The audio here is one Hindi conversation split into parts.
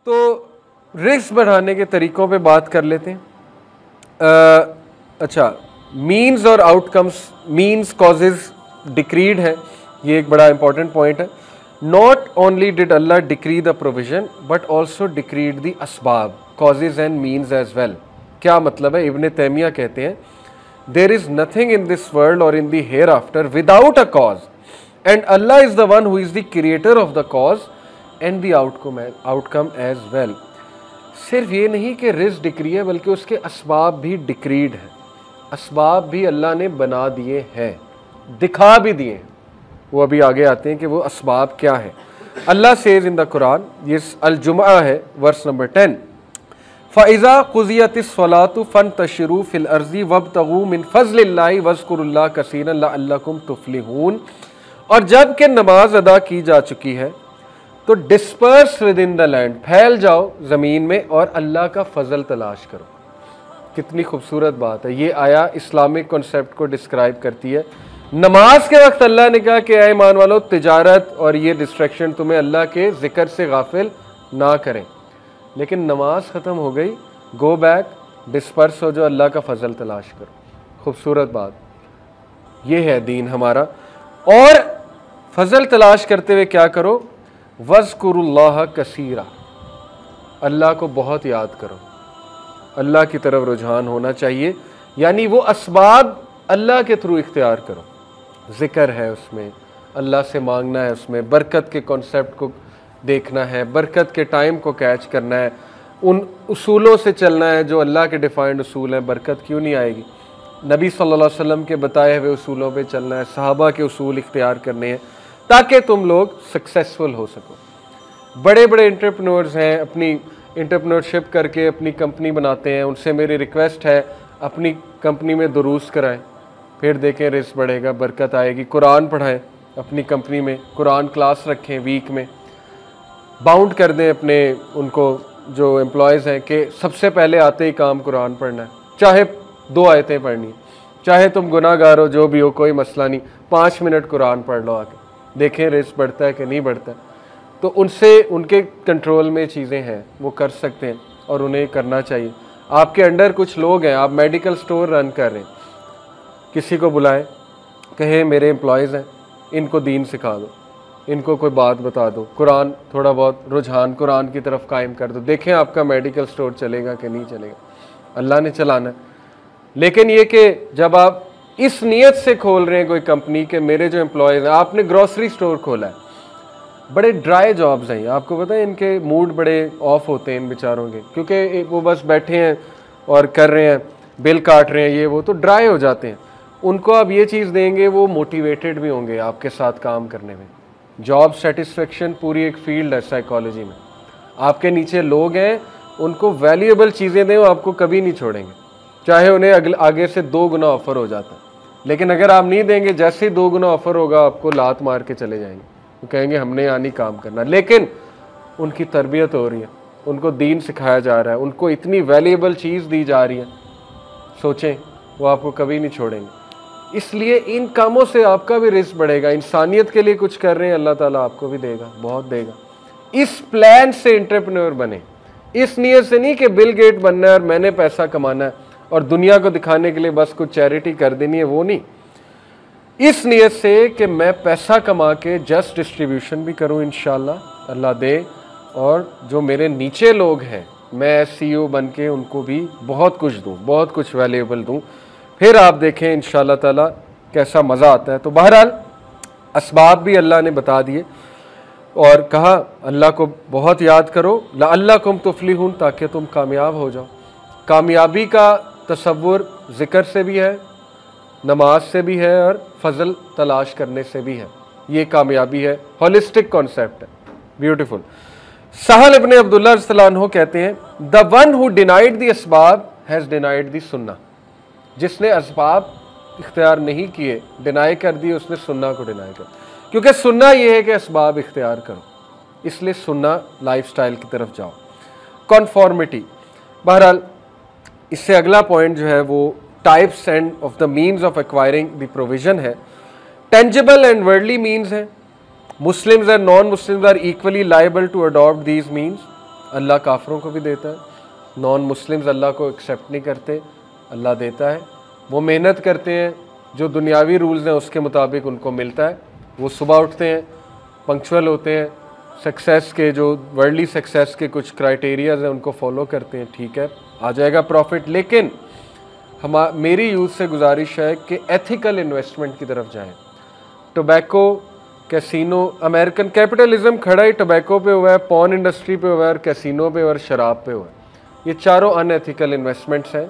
तो रिस्क बढ़ाने के तरीक़ों पे बात कर लेते हैं। अच्छा, मीन्स और आउटकम्स, मीन्स कॉजेज़ डिक्रीड है, ये एक बड़ा इंपॉर्टेंट पॉइंट है। Not only did Allah decree the provision but also decreed the असबाब, causes and means as well. क्या मतलब है? इब्न तैमिया कहते हैं there is nothing in this world और in the hereafter without a cause and Allah is the one who is the creator of the cause and the outcome as well. सिर्फ ये नहीं कि रिज़्क़ डिक्री है बल्कि उसके असबाब भी डिक्रीड है। असबाब भी अल्लाह ने बना दिए हैं, दिखा भी दिए हैं। वो अभी आगे आते हैं कि वो असबाब क्या है। Allah says in the Quran, ये अल-जुमा है वर्स नंबर 10, फ़इज़ा क़ुज़ियतिस्सलातु फ़ंतशिरू फ़िल अर्ज़ि वब्तगू मिन फ़ज़लिल्लाहि वज़्कुरुल्लाह कसीरन लअल्लकुम तुफ़्लिहून। और जब कि नमाज अदा की जा चुकी है तो disperse with in the land, फैल जाओ ज़मीन में और अल्लाह का फ़ज़ल तलाश करो। कितनी खूबसूरत बात है। ये आया इस्लामिक कॉन्सेप्ट को डिस्क्राइब करती है। नमाज के वक्त अल्लाह ने कहा कि ऐ ईमान वालों, तिजारत और ये डिस्ट्रैक्शन तुम्हें अल्लाह के ज़िक्र से गाफिल ना करें। लेकिन नमाज ख़त्म हो गई, गो बैक, डिस्पर्स हो जो, अल्लाह का फ़ज़ल तलाश करो। खूबसूरत बात, ये है दीन हमारा। और फ़ज़ल तलाश करते हुए क्या करो? वज़्कुरुल्लाह कसीरा, अल्लाह को बहुत याद करो, अल्लाह की तरफ रुझान होना चाहिए। यानी वो असबाब अल्लाह के थ्रू इख्तियार करो। ज़िक्र है उसमें, अल्लाह से मांगना है, उसमें बरकत के कॉन्सेप्ट को देखना है, बरकत के टाइम को कैच करना है, उन उसूलों से चलना है जो अल्लाह के डिफाइंड उसूल हैं। बरकत क्यों नहीं आएगी? नबी सल्लल्लाहु अलैहि वसल्लम के बताए हुए उसूलों पे चलना है, सहाबा के उसूल इख्तियार करने हैं ताकि तुम लोग सक्सेसफुल हो सको। बड़े बड़े एंटरप्रेन्योर्स हैं, अपनी एंटरप्रेन्योरशिप करके अपनी कंपनी बनाते हैं। उनसे मेरी रिक्वेस्ट है अपनी कंपनी में दुरूस कराएं, फिर देखें रिस्क बढ़ेगा, बरकत आएगी। कुरान पढ़ाएं अपनी कंपनी में, कुरान क्लास रखें वीक में। बाउंड कर दें अपने उनको जो एम्प्लॉयज़ हैं कि सबसे पहले आते ही काम कुरान पढ़ना है, चाहे 2 आयतें पढ़नी, चाहे तुम गुनाहगार हो, जो भी हो, कोई मसला नहीं, 5 मिनट कुरान पढ़ लो, आके देखें रिस्क बढ़ता है कि नहीं बढ़ता है। तो उनसे, उनके कंट्रोल में चीज़ें हैं, वो कर सकते हैं और उन्हें करना चाहिए। आपके अंडर कुछ लोग हैं, आप मेडिकल स्टोर रन कर रहे हैं, किसी को बुलाएं, कहें मेरे एम्प्लॉयज़ हैं, इनको दीन सिखा दो, इनको कोई बात बता दो, कुरान थोड़ा बहुत रुझान कुरान की तरफ कायम कर दो, देखें आपका मेडिकल स्टोर चलेगा कि नहीं चलेगा। अल्लाह ने चलाना है। लेकिन ये कि जब आप इस नीयत से खोल रहे हैं कोई कंपनी के मेरे जो एम्प्लॉयज़ हैं, आपने ग्रॉसरी स्टोर खोला है, बड़े ड्राई जॉब्स हैं, आपको पता है इनके मूड बड़े ऑफ होते हैं इन बेचारों के, क्योंकि वो बस बैठे हैं और कर रहे हैं, बिल काट रहे हैं, ये वो, तो ड्राई हो जाते हैं। उनको आप ये चीज़ देंगे, वो मोटिवेटेड भी होंगे आपके साथ काम करने में। जॉब सेटिस्फेक्शन पूरी एक फील्ड है साइकोलॉजी में। आपके नीचे लोग हैं, उनको वैल्यूएबल चीज़ें दें, वो आपको कभी नहीं छोड़ेंगे, चाहे उन्हें आगे से 2 गुना ऑफर हो जाता है। लेकिन अगर आप नहीं देंगे, जैसे ही 2 गुना ऑफर होगा आपको लात मार के चले जाएंगे, वो कहेंगे हमने यहाँ नहीं काम करना। लेकिन उनकी तरबियत हो रही है, उनको दीन सिखाया जा रहा है, उनको इतनी वैल्यूएबल चीज़ दी जा रही है, सोचें वो आपको कभी नहीं छोड़ेंगे। इसलिए इन कामों से आपका भी रिस्क बढ़ेगा। इंसानियत के लिए कुछ कर रहे हैं, अल्लाह ताला आपको भी देगा, बहुत देगा। इस प्लान से एंटरप्रेन्योर बने, इस नीयत से नहीं कि बिल गेट बनना है और मैंने पैसा कमाना है और दुनिया को दिखाने के लिए बस कुछ चैरिटी कर देनी है, वो नहीं। इस नीयत से कि मैं पैसा कमा के जस्ट डिस्ट्रीब्यूशन भी करूं इंशाल्लाह, अल्लाह दे, और जो मेरे नीचे लोग हैं मैं CEO बन के उनको भी बहुत कुछ दूं, बहुत कुछ वैल्यूएबल दूं, फिर आप देखें इंशाल्लाह ताला कैसा मज़ा आता है। तो बहरहाल असबाब भी अल्लाह ने बता दिए और कहा अल्लाह को बहुत याद करो, लअल्लकुम तुफ़्लिहून, ताकि तुम कामयाब हो जाओ। कामयाबी का तसव्वुर ज़िक्र से भी है, नमाज से भी है और फ़ज़ल तलाश करने से भी है। ये कामयाबी है, होलिस्टिक कॉन्सेप्ट है, ब्यूटीफुल। सहल इब्न अब्दुल्लाह रज़ियल्लाहु अन्हु कहते हैं, the one who denied the असबाब हैज़ डिनाइड द सुन्ना। जिसने असबाब इख्तियार नहीं किए, डिनाई कर दिए, उसने सुन्ना को डिनाई कर, क्योंकि सुन्ना ये है कि असबाब इख्तियार करो, इसलिए सुन्ना लाइफस्टाइल की तरफ जाओ। कॉन्फॉर्मिटी, बहरहाल इससे अगला पॉइंट जो है वो types and of the means of acquiring the provision है। टेंजिबल एंड वर्ल्डली मीन्स हैं। Muslims and non Muslims are equally liable to adopt these means. Allah काफरों को भी देता है, नॉन मुस्लिम्स अल्लाह को एक्सेप्ट नहीं करते, अल्लाह देता है। वो मेहनत करते हैं, जो दुनियावी रूल्स हैं उसके मुताबिक उनको मिलता है। वो सुबह उठते हैं, पंक्चुअल होते हैं, सक्सेस के जो वर्ल्डली सक्सेस के कुछ क्राइटेरियाज हैं उनको फॉलो करते हैं, ठीक है, आ जाएगा प्रॉफिट। लेकिन मेरी यूथ से गुजारिश है कि एथिकल इन्वेस्टमेंट की तरफ जाएं। टोबैको, कैसीनो, अमेरिकन कैपिटलिज्म खड़ा ही टोबैको पे हुआ है, पॉर्न इंडस्ट्री पे हुआ है, और कैसीनो पे और शराब पे हुआ है। ये चारों अनएथिकल इन्वेस्टमेंट्स हैं।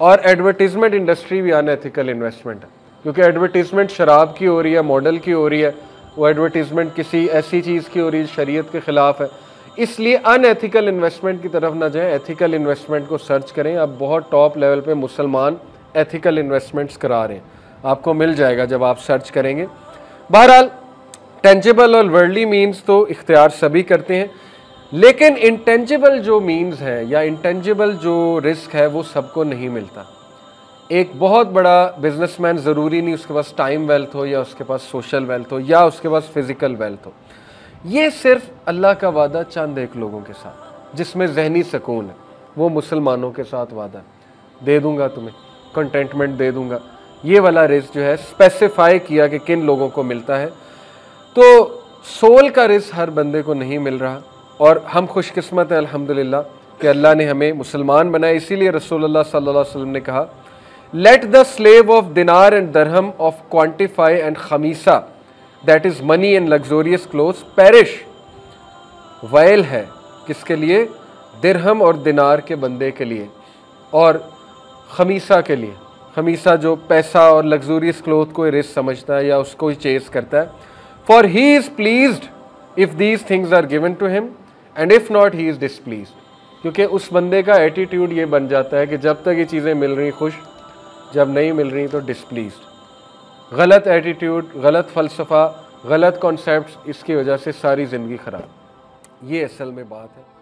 और एडवर्टीज़मेंट इंडस्ट्री भी अनएथिकल इन्वेस्टमेंट है, क्योंकि एडवर्टीज़मेंट शराब की हो रही है, मॉडल की हो रही है, वो एडवर्टीज़मेंट किसी ऐसी चीज़ की हो रही है शरीयत के ख़िलाफ़ है। इसलिए अनएथिकल इन्वेस्टमेंट की तरफ ना जाएं, एथिकल इन्वेस्टमेंट को सर्च करें। अब बहुत टॉप लेवल पे मुसलमान एथिकल इन्वेस्टमेंट्स करा रहे हैं, आपको मिल जाएगा जब आप सर्च करेंगे। बहरहाल टेंजिबल और वर्ल्डली मीन्स तो इख्तियार सभी करते हैं, लेकिन इंटेंजिबल जो मीन्स है या इंटेंजिबल जो रिस्क है वो सबको नहीं मिलता। एक बहुत बड़ा बिजनेसमैन ज़रूरी नहीं उसके पास टाइम वेल्थ हो, या उसके पास सोशल वेल्थ हो, या उसके पास फिज़िकल वेल्थ हो। ये सिर्फ अल्लाह का वादा चंद एक लोगों के साथ जिसमें जहनी सुकून है, वो मुसलमानों के साथ वादा दे दूंगा तुम्हें, कंटेंटमेंट दे दूंगा। ये वाला रिस्क जो है स्पेसिफाई किया कि किन लोगों को मिलता है। तो सोल का रिस्क हर बंदे को नहीं मिल रहा, और हम खुशकिस्मत हैं अल्हम्दुलिल्लाह कि अल्लाह ने हमें मुसलमान बनाया। इसीलिए रसूलुल्लाह सल्लल्लाहु अलैहि वसल्लम ने कहा, let the slave of dinar and dirham of quantify and खमीसा, that is money and luxurious clothes, perish. वैल है किसके लिए? दिरहम और दिनार के बंदे के लिए, और खमीसा के लिए। खमीसा जो पैसा और लग्जोरियस क्लोथ को रिस्क समझता है या उसको ही चेस करता है। For he is pleased if these things are given to him and if not he is displeased. क्योंकि उस बंदे का एटीट्यूड ये बन जाता है कि जब तक ये चीज़ें मिल रही खुश, जब नहीं मिल रही तो डिसप्लीज्ड। गलत एटीट्यूड, गलत फ़लसफ़ा, गलत कॉन्सेप्ट्स, इसकी वजह से सारी ज़िंदगी ख़राब। ये असल में बात है।